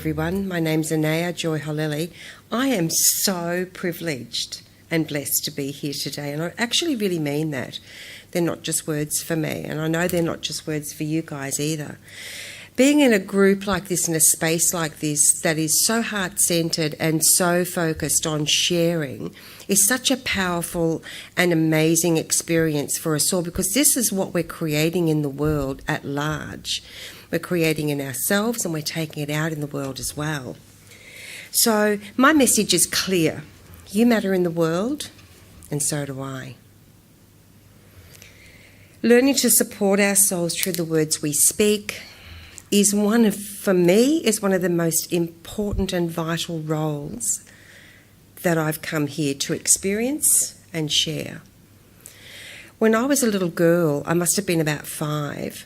everyone. My name's Anayah, Joy Holilly. I am so privileged and blessed to be here today, and I actually really mean that. They're not just words for me, and I know they're not just words for you guys either. Being in a group like this, in a space like this, that is so heart-centred and so focused on sharing, is such a powerful and amazing experience for us all, because this is what we're creating in the world at large. We're creating in ourselves and we're taking it out in the world as well. So my message is clear. You matter in the world, and so do I. Learning to support ourselves through the words we speak is for me, one of the most important and vital roles that I've come here to experience and share. When I was a little girl, I must have been about 5,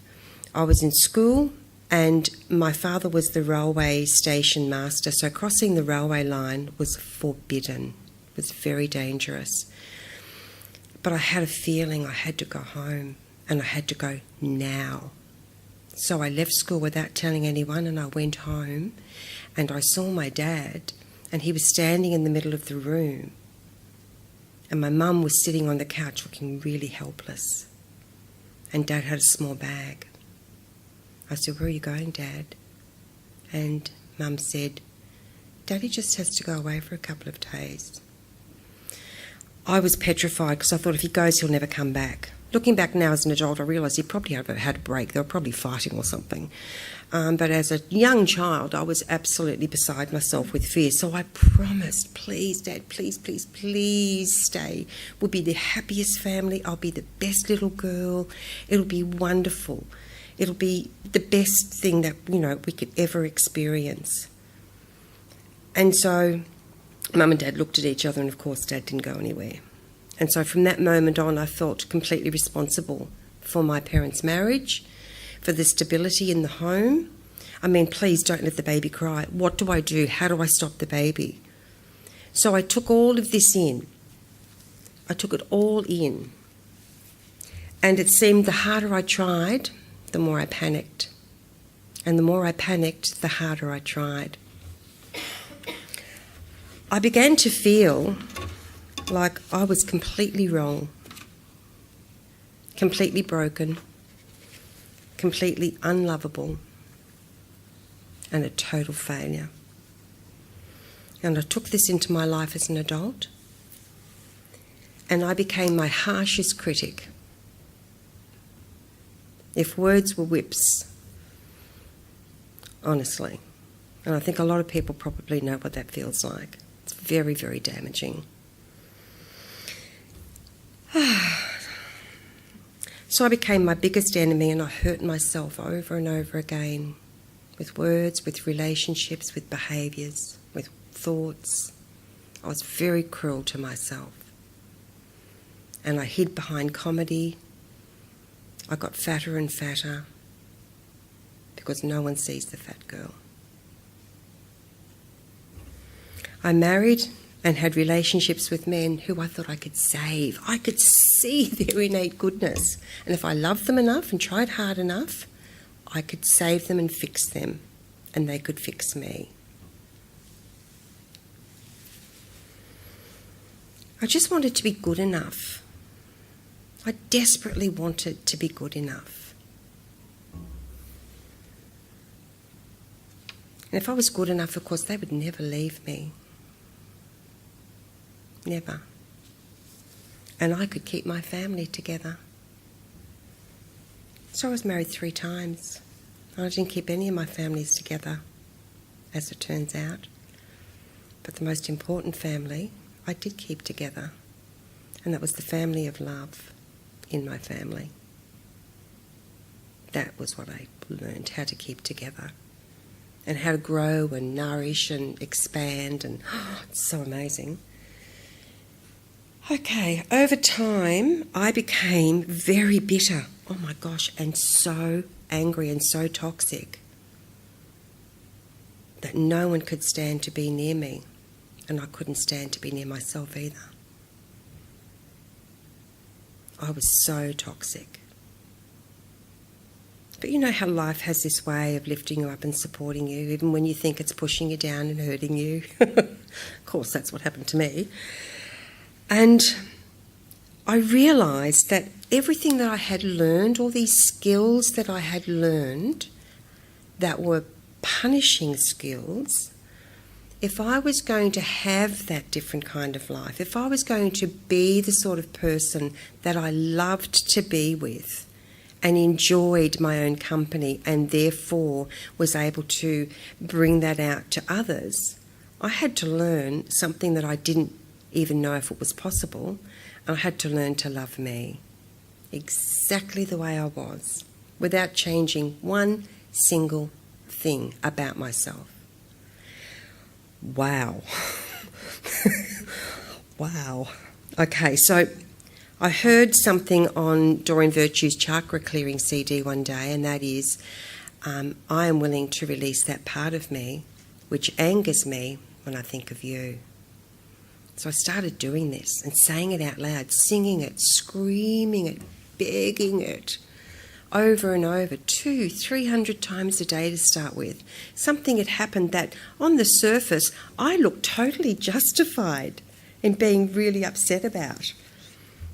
I was in school and my father was the railway station master, so crossing the railway line was forbidden. It was very dangerous. But I had a feeling I had to go home, and I had to go now. So I left school without telling anyone, and I went home and I saw my dad, and he was standing in the middle of the room, and my mum was sitting on the couch looking really helpless, and Dad had a small bag. I said, "Where are you going, Dad?" And Mum said, "Daddy just has to go away for a couple of days." I was petrified because I thought if he goes, he'll never come back. Looking back now as an adult, I realised he probably had a break. They were probably fighting or something. But as a young child, I was absolutely beside myself with fear. So I promised, "Please, Dad, please, please, please stay. We'll be the happiest family. I'll be the best little girl. It'll be wonderful. It'll be the best thing that, we could ever experience." And so Mum and Dad looked at each other, and of course Dad didn't go anywhere. And so from that moment on, I felt completely responsible for my parents' marriage, for the stability in the home. I mean, please don't let the baby cry. What do I do? How do I stop the baby? So I took all of this in. I took it all in. And it seemed the harder I tried, the more I panicked. And the more I panicked, the harder I tried. I began to feel like I was completely wrong, completely broken, completely unlovable, and a total failure. And I took this into my life as an adult, and I became my harshest critic. If words were whips, honestly, and I think a lot of people probably know what that feels like. It's very, very damaging. So I became my biggest enemy, and I hurt myself over and over again with words, with relationships, with behaviours, with thoughts. I was very cruel to myself. And I hid behind comedy. I got fatter and fatter because no one sees the fat girl. I married and had relationships with men who I thought I could save. I could see their innate goodness. And if I loved them enough and tried hard enough, I could save them and fix them, and they could fix me. I just wanted to be good enough. I desperately wanted to be good enough. And if I was good enough, of course, they would never leave me. Never. And I could keep my family together. So I was married 3 times. I didn't keep any of my families together, as it turns out. But the most important family I did keep together, and that was the family of love in my family. That was what I learned, how to keep together and how to grow and nourish and expand, and it's so amazing. Okay, over time, I became very bitter, oh my gosh, and so angry and so toxic that no one could stand to be near me, and I couldn't stand to be near myself either. I was so toxic. But you know how life has this way of lifting you up and supporting you, even when you think it's pushing you down and hurting you. Of course, that's what happened to me. And I realised that everything that I had learned, all these skills that I had learned that were punishing skills, if I was going to have that different kind of life, if I was going to be the sort of person that I loved to be with and enjoyed my own company and therefore was able to bring that out to others, I had to learn something that I didn't even know if it was possible. I had to learn to love me exactly the way I was, without changing one single thing about myself. Wow. Wow. Okay, so I heard something on Doreen Virtue's chakra clearing CD one day, and that is, I am willing to release that part of me which angers me when I think of you. So I started doing this and saying it out loud, singing it, screaming it, begging it, over and over, 200-300 times a day to start with. Something had happened that, on the surface, I looked totally justified in being really upset about.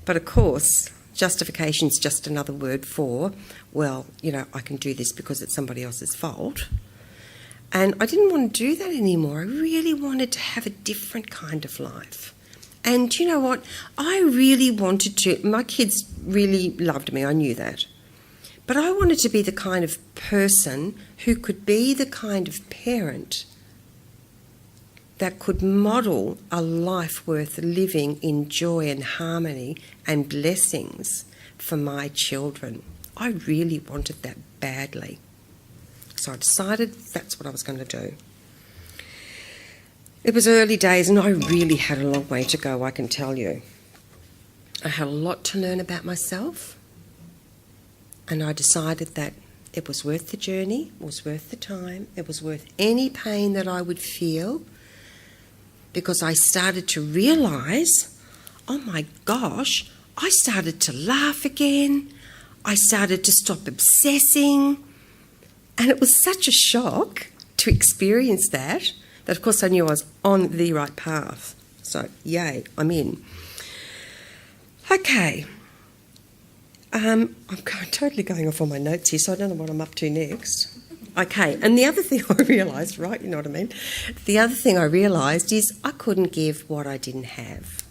But of course, justification's just another word for, well, you know, I can do this because it's somebody else's fault. And I didn't want to do that anymore. I really wanted to have a different kind of life. And you know what? I really wanted to. My kids really loved me. I knew that. But I wanted to be the kind of person who could be the kind of parent that could model a life worth living in joy and harmony and blessings for my children. I really wanted that badly. So I decided that's what I was going to do. It was early days and I really had a long way to go, I can tell you. I had a lot to learn about myself, and I decided that it was worth the journey, it was worth the time, it was worth any pain that I would feel, because I started to realise, oh my gosh, I started to laugh again, I started to stop obsessing. And it was such a shock to experience that of course I knew I was on the right path. So, yay, I'm in. Okay. I'm totally going off on my notes here, so I don't know what I'm up to next. Okay, and the other thing I realised, right, you know what I mean? The other thing I realised is I couldn't give what I didn't have.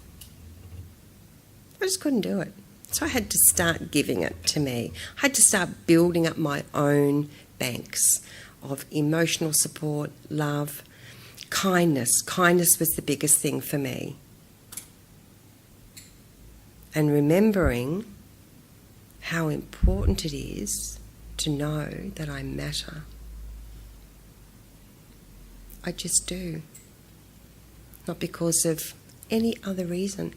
I just couldn't do it. So I had to start giving it to me. I had to start building up my own banks of emotional support, love, kindness. Kindness was the biggest thing for me. And remembering how important it is to know that I matter. I just do. Not because of any other reason.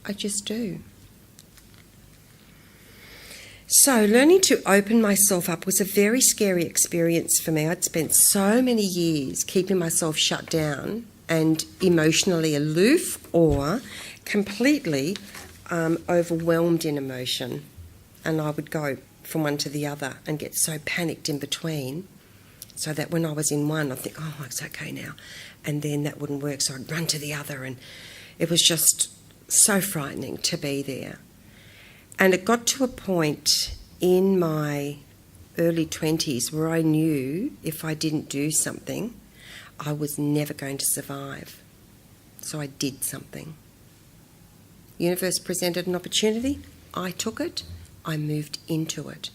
I just do. So learning to open myself up was a very scary experience for me. I'd spent so many years keeping myself shut down and emotionally aloof or completely overwhelmed in emotion. And I would go from one to the other and get so panicked in between, so that when I was in one, I'd think, oh, it's okay now. And then that wouldn't work, so I'd run to the other. And it was just so frightening to be there. And it got to a point in my early 20s where I knew if I didn't do something, I was never going to survive. So I did something. The universe presented an opportunity. I took it. I moved into it.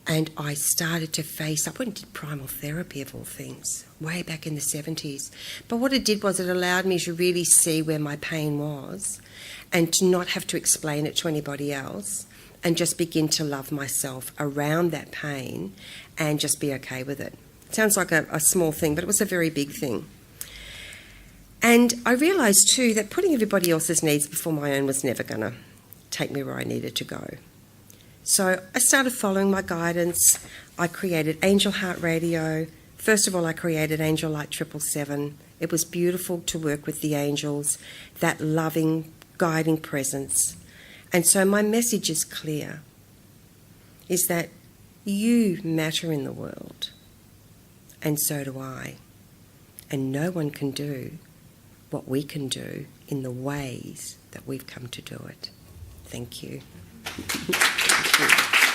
And I started to face up. I went and did primal therapy, of all things, way back in the 70s. But what it did was it allowed me to really see where my pain was and to not have to explain it to anybody else and just begin to love myself around that pain and just be okay with it. It sounds like a small thing, but it was a very big thing. And I realised too that putting everybody else's needs before my own was never going to take me where I needed to go. So I started following my guidance. I created Angel Heart Radio. First of all, I created Angel Light 777. It was beautiful to work with the angels, that loving, guiding presence. And so my message is clear, is that You matter in the world, and so do I. And no one can do what we can do in the ways that we've come to do it. Thank you. Thank you.